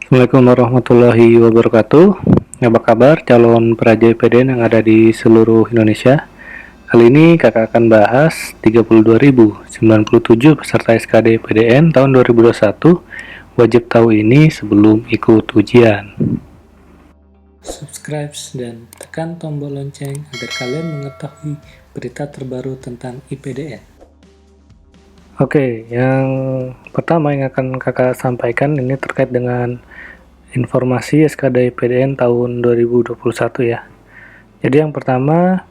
Assalamualaikum warahmatullahi wabarakatuh. Apa kabar calon peraja IPDN yang ada di seluruh Indonesia? Kali ini kakak akan bahas 32.097 peserta SKD IPDN tahun 2021 wajib tahu ini sebelum ikut ujian. Subscribe dan tekan tombol lonceng agar kalian mengetahui berita terbaru tentang IPDN. Oke, yang pertama yang akan kakak sampaikan ini terkait dengan informasi SKD IPDN tahun 2021 ya. Jadi yang pertama,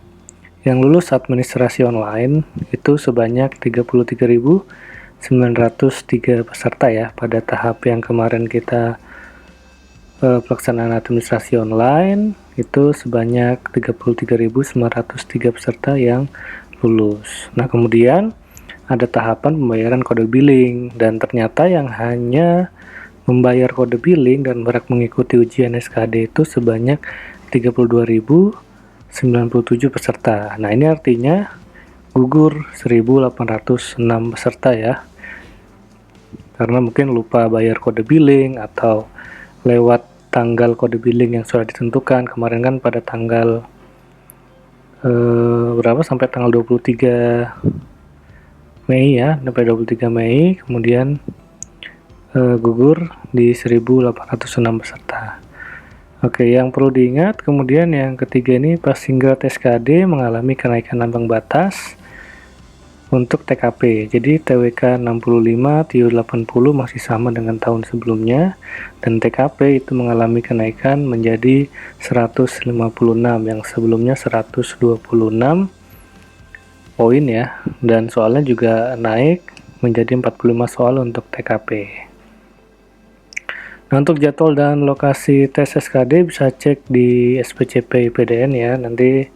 yang lulus administrasi online itu sebanyak 33.903 peserta ya pada tahap yang kemarin kita pelaksanaan administrasi online itu sebanyak 33.903 peserta yang lulus. Nah, kemudian ada tahapan pembayaran kode billing dan ternyata yang hanya membayar kode billing dan berhak mengikuti ujian SKD itu sebanyak 32.097 peserta. Nah, ini artinya gugur 1.806 peserta ya. Karena mungkin lupa bayar kode billing atau lewat tanggal kode billing yang sudah ditentukan. Kemarin kan pada tanggal berapa sampai tanggal 23 Mei ya, sampai 23 Mei, kemudian gugur di 1.806 peserta. Oke, yang perlu diingat kemudian yang ketiga ini Pasingkat SKD mengalami kenaikan ambang batas untuk TKP. Jadi TWK 65, TIU 80 masih sama dengan tahun sebelumnya dan TKP itu mengalami kenaikan menjadi 156 yang sebelumnya 126 poin ya, dan soalnya juga naik menjadi 45 soal untuk TKP. Nah, untuk jadwal dan lokasi tes SKD bisa cek di SPCP IPDN ya, nanti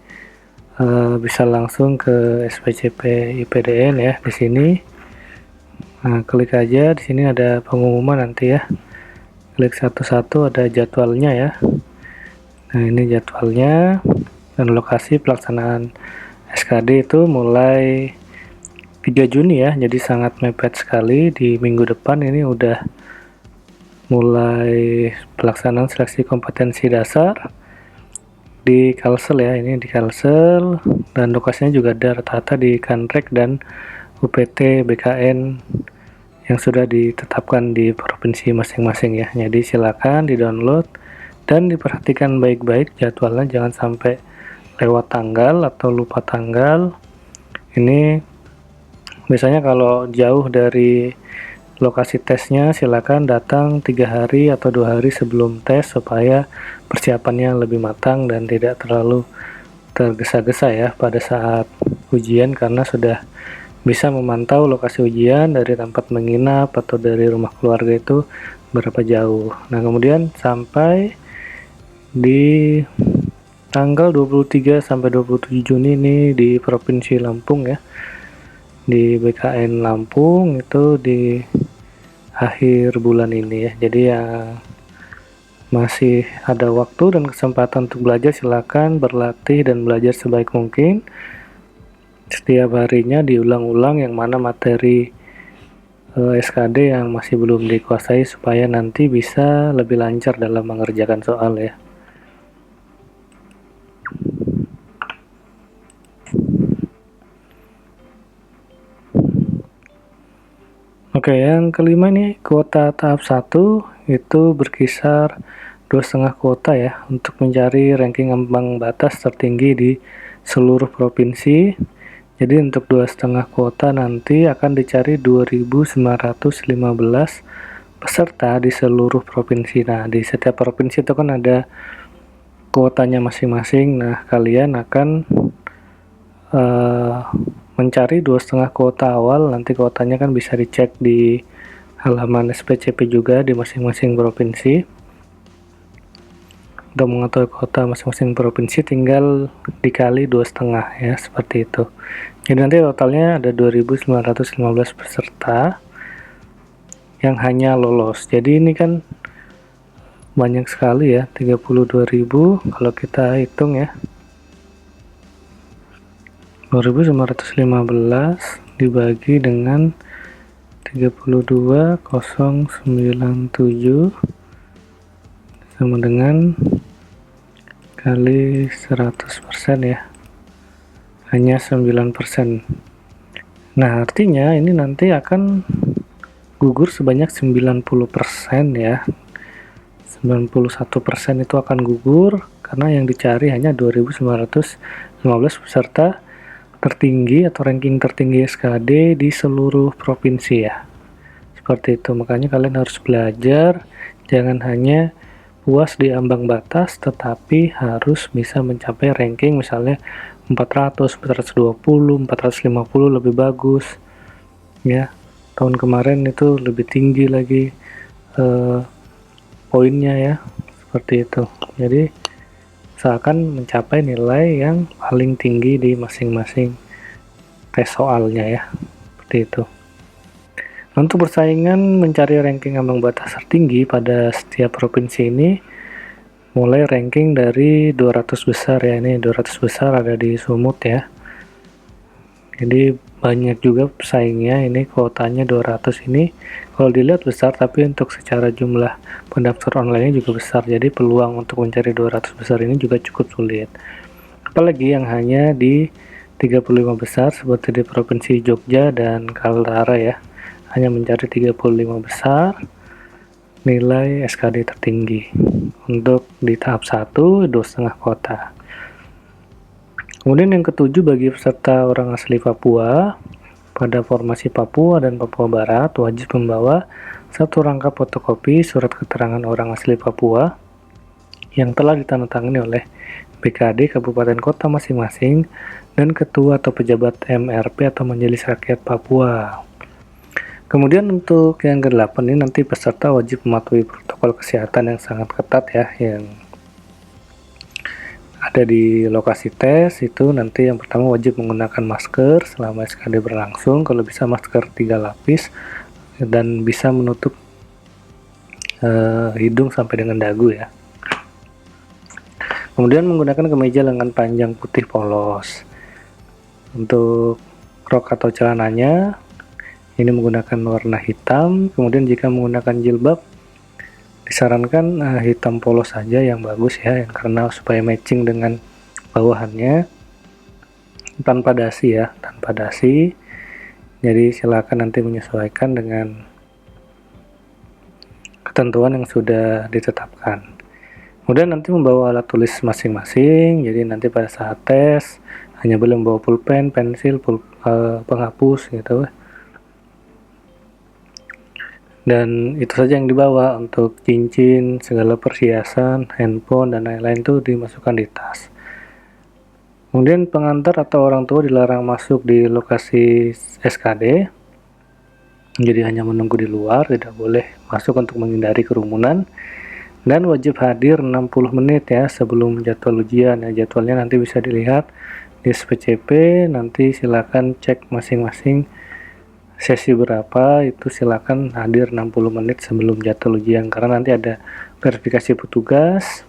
bisa langsung ke SPCP IPDN ya di sini. Nah, klik aja di sini ada pengumuman nanti ya. Klik satu-satu ada jadwalnya ya. Nah, ini jadwalnya dan lokasi pelaksanaan SKD itu mulai 3 Juni ya, jadi sangat mepet sekali. Di minggu depan ini udah mulai pelaksanaan seleksi kompetensi dasar di Kalsel ya, ini di Kalsel dan lokasinya juga ada rata-rata di Kanrek dan UPT BKN yang sudah ditetapkan di provinsi masing-masing ya. Jadi silakan di-download dan diperhatikan baik-baik jadwalnya, jangan sampai lewat tanggal atau lupa tanggal. Ini biasanya kalau jauh dari lokasi tesnya silakan datang 3 hari atau 2 hari sebelum tes supaya persiapannya lebih matang dan tidak terlalu tergesa-gesa ya pada saat ujian, karena sudah bisa memantau lokasi ujian dari tempat menginap atau dari rumah keluarga itu berapa jauh. Nah, kemudian sampai di tanggal 23 sampai 27 Juni ini di Provinsi Lampung ya, di BKN Lampung itu di akhir bulan ini ya. Jadi ya masih ada waktu dan kesempatan untuk belajar, silakan berlatih dan belajar sebaik mungkin. Setiap harinya diulang-ulang yang mana materi SKD yang masih belum dikuasai supaya nanti bisa lebih lancar dalam mengerjakan soal ya. Oke, yang kelima nih kuota tahap 1 itu berkisar 2,5 kuota ya untuk mencari ranking ambang batas tertinggi di seluruh provinsi. Jadi untuk 2,5 kuota nanti akan dicari 2.915 peserta di seluruh provinsi. Nah, di setiap provinsi itu kan ada kuotanya masing-masing. Nah, kalian akan mencari 2,5 kuota awal, nanti kuotanya kan bisa dicek di halaman SPCP juga di masing-masing provinsi. Untuk mengetahui kuota masing-masing provinsi tinggal dikali 2,5 ya, seperti itu. Jadi nanti totalnya ada 2.915 peserta yang hanya lolos. Jadi ini kan banyak sekali ya, 32.000 kalau kita hitung ya. 2.915 dibagi dengan 32.097 sama dengan kali 100% ya, hanya 9%. Nah, artinya ini nanti akan gugur sebanyak 90% ya. 91% itu akan gugur karena yang dicari hanya 2.915 peserta tertinggi atau ranking tertinggi SKD di seluruh provinsi ya. Seperti itu, makanya kalian harus belajar, jangan hanya puas di ambang batas, tetapi harus bisa mencapai ranking misalnya 400, 420, 450 lebih bagus ya. Tahun kemarin itu lebih tinggi lagi poinnya ya, seperti itu. Jadi usahakan mencapai nilai yang paling tinggi di masing-masing tes soalnya ya, seperti itu. Untuk persaingan mencari ranking ambang batas tertinggi pada setiap provinsi ini mulai ranking dari 200 besar ya, ini 200 besar ada di Sumut ya. Jadi banyak juga pesaingnya, ini kuotanya 200 ini kalau dilihat besar, tapi untuk secara jumlah pendaftar online juga besar, jadi peluang untuk mencari 200 besar ini juga cukup sulit, apalagi yang hanya di 35 besar seperti di Provinsi Jogja dan Kaltara ya, hanya mencari 35 besar nilai SKD tertinggi untuk di tahap 1 2,5 kota. Kemudian yang ketujuh, bagi peserta orang asli Papua pada formasi Papua dan Papua Barat wajib membawa satu rangkap fotokopi surat keterangan orang asli Papua yang telah ditandatangani oleh BKD Kabupaten Kota masing-masing dan ketua atau pejabat MRP atau Majelis Rakyat Papua. Kemudian untuk yang ke-8 ini nanti peserta wajib mematuhi protokol kesehatan yang sangat ketat ya, yang ada di lokasi tes. Itu nanti yang pertama wajib menggunakan masker selama SKD berlangsung, kalau bisa masker 3 lapis dan bisa menutup hidung sampai dengan dagu ya. Kemudian menggunakan kemeja lengan panjang putih polos. Untuk rok atau celananya ini menggunakan warna hitam. Kemudian jika menggunakan jilbab disarankan hitam polos saja yang bagus ya, karena supaya matching dengan bawahannya, tanpa dasi ya, tanpa dasi. Jadi silakan nanti menyesuaikan dengan ketentuan yang sudah ditetapkan. Kemudian nanti membawa alat tulis masing-masing, jadi nanti pada saat tes hanya boleh membawa pulpen, pensil, penghapus gitu. Dan itu saja yang dibawa. Untuk cincin, segala perhiasan, handphone dan lain-lain itu dimasukkan di tas. Kemudian pengantar atau orang tua dilarang masuk di lokasi SKD, jadi hanya menunggu di luar, tidak boleh masuk untuk menghindari kerumunan, dan wajib hadir 60 menit ya sebelum jadwal ujian ya. Jadwalnya nanti bisa dilihat di SPCP, nanti silakan cek masing-masing sesi berapa, itu silakan hadir 60 menit sebelum jadwal ujian, karena nanti ada verifikasi petugas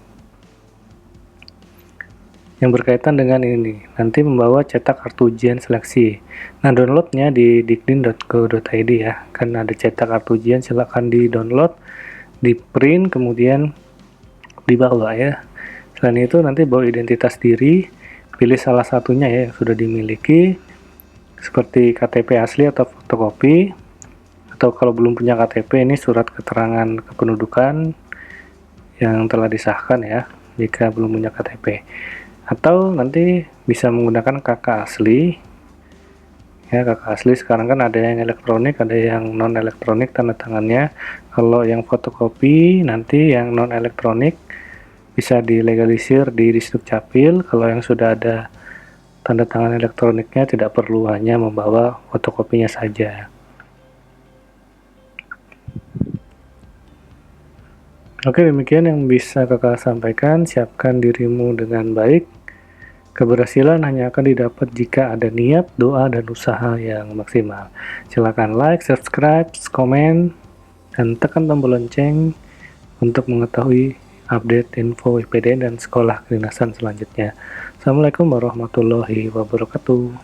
yang berkaitan dengan ini. Nanti membawa cetak kartu ujian seleksi. Nah, downloadnya di dikdin.go.id ya, kan ada cetak kartu ujian, silakan di download, di print, kemudian dibawa ya. Selain itu nanti bawa identitas diri, pilih salah satunya ya yang sudah dimiliki, seperti KTP asli atau fotokopi, atau kalau belum punya KTP ini surat keterangan kependudukan yang telah disahkan ya, jika belum punya KTP. Atau nanti bisa menggunakan KK asli ya. KK asli sekarang kan ada yang elektronik, ada yang non elektronik tanda tangannya. Kalau yang fotokopi nanti yang non elektronik bisa dilegalisir di Disdukcapil. Kalau yang sudah ada tanda tangan elektroniknya tidak perlu, hanya membawa fotokopinya saja. Oke, demikian yang bisa kakak sampaikan. Siapkan dirimu dengan baik. Keberhasilan hanya akan didapat jika ada niat, doa, dan usaha yang maksimal. Silakan like, subscribe, komen, dan tekan tombol lonceng untuk mengetahui update info IPDN dan sekolah kedinasan selanjutnya. Assalamualaikum warahmatullahi wabarakatuh.